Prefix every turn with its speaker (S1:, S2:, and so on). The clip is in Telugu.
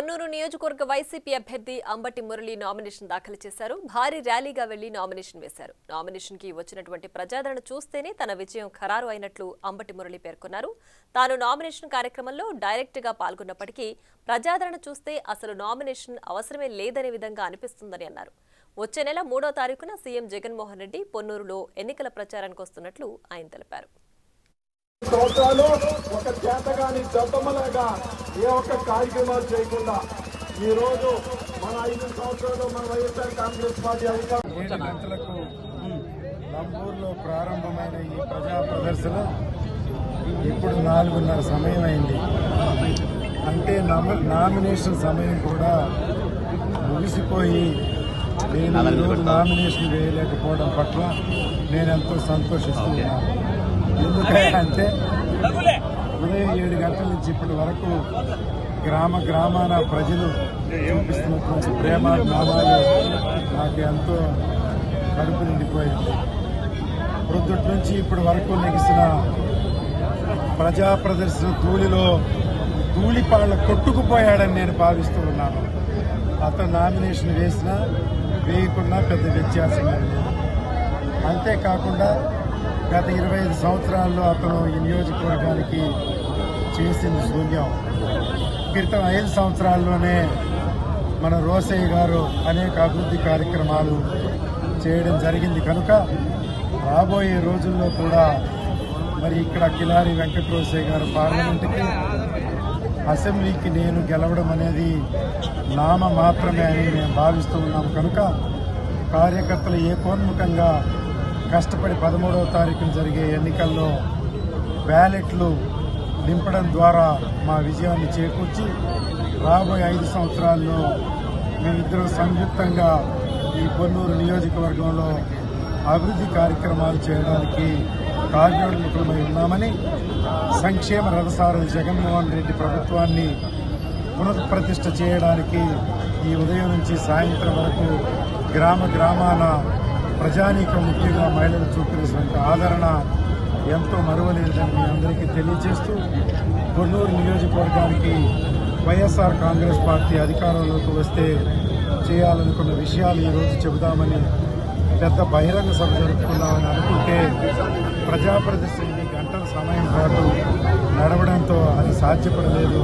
S1: పొన్నూరు నియోజకవర్గ వైసీపీ అభ్యర్థి అంబటి మురళి నామినేషన్ దాఖలు చేశారు. భారీ ర్యాలీగా వెళ్లి నామినేషన్ వేశారు. నామినేషన్ కి వచ్చినటువంటి ప్రజాదరణ చూస్తేనే తన విజయం ఖరారు అయినట్లు అంబటి మురళి పేర్కొన్నారు. తాను నామినేషన్ కార్యక్రమంలో డైరెక్ట్ గా పాల్గొన్నప్పటికీ ప్రజాదరణ చూస్తే అసలు నామినేషన్ అవసరమే లేదనే విధంగా అనిపిస్తుందని అన్నారు. వచ్చే నెల 3వ తారీఖున సీఎం జగన్మోహన్ రెడ్డి పొన్నూరులో ఎన్నికల ప్రచారానికి వస్తున్నట్లు ఆయన తెలిపారు.
S2: సంవత్సరాలు ఒక చేతగాని దద్దమ్మలాగా ఏ ఒక్క కార్యక్రమాలు చేయకుండా ఈ రోజు మన 5 సంవత్సరాలు మన వైఎస్ఆర్ కాంగ్రెస్ పార్టీ అధికారం
S3: 7 గంటలకు నంబూరులో ప్రారంభమైన ఈ ప్రజా ప్రదర్శన ఇప్పుడు 4:30 సమయం అయింది. అంటే నామినేషన్ సమయం కూడా ముగిసిపోయి నేను ఈరోజు నామినేషన్ వేయలేకపోవడం పట్ల నేను ఎంతో సంతోషిస్తున్నాను. ఎందుకంటే ఉదయం 7 గంటల నుంచి ఇప్పటి వరకు గ్రామాన ప్రజలు చూపిస్తున్నటువంటి ప్రేమాభిమానాలు నాకు ఎంతో కడుపు నిండిపోయింది. ప్రొద్దుటి నుంచి ఇప్పటి వరకు నెగిసిన ప్రజా ప్రదర్శన ధూళిపాళ్ల కొట్టుకుపోయాడని నేను భావిస్తూ ఉన్నాను. అతను నామినేషన్ వేసినా వేయకున్నా పెద్ద వ్యత్యాసం లేదు. అంతేకాకుండా గత 25 సంవత్సరాల్లో అతను ఈ నియోజకవర్గానికి చేసింది శూన్యం. క్రితం 5 సంవత్సరాల్లోనే మన రోసయ్య గారు అనేక అభివృద్ధి కార్యక్రమాలు చేయడం జరిగింది కనుక రాబోయే రోజుల్లో కూడా మరి ఇక్కడ కిలారి వెంకట రోసయ్య గారు పార్లమెంటుకి అసెంబ్లీకి నేను గెలవడం అనేది నామ మాత్రమే అని మేము భావిస్తూ ఉన్నాం కనుక కార్యకర్తలు ఏకోన్ముఖంగా కష్టపడి 13వ తారీఖున జరిగే ఎన్నికల్లో బ్యాలెట్లు నింపడం ద్వారా మా విజయాన్ని చేకూర్చి రాబోయే 5 సంవత్సరాల్లో మేమిద్దరం సంయుక్తంగా ఈ పొన్నూరు నియోజకవర్గంలో అభివృద్ధి కార్యక్రమాలు చేయడానికి కార్యోన్ముఖమై ఉన్నామని సంక్షేమ రథసారథి జగన్మోహన్ రెడ్డి ప్రభుత్వాన్ని పునఃప్రతిష్ఠ చేయడానికి ఈ ఉదయం నుంచి సాయంత్రం వరకు గ్రామాన ప్రజానీకం ముఖ్యంగా మహిళలు చూపినటువంటి ఆదరణ ఎంతో మరువలేదని మీ అందరికీ తెలియజేస్తూ పొన్నూరు నియోజకవర్గానికి వైఎస్ఆర్ కాంగ్రెస్ పార్టీ అధికారంలోకి వస్తే చేయాలనుకున్న విషయాలు ఈరోజు చెబుదామని పెద్ద బహిరంగ సభ జరుపుకుందామని అనుకుంటే ప్రజా ప్రదర్శన గంటల సమయం పాటు నడవడంతో అది సాధ్యపడలేదు.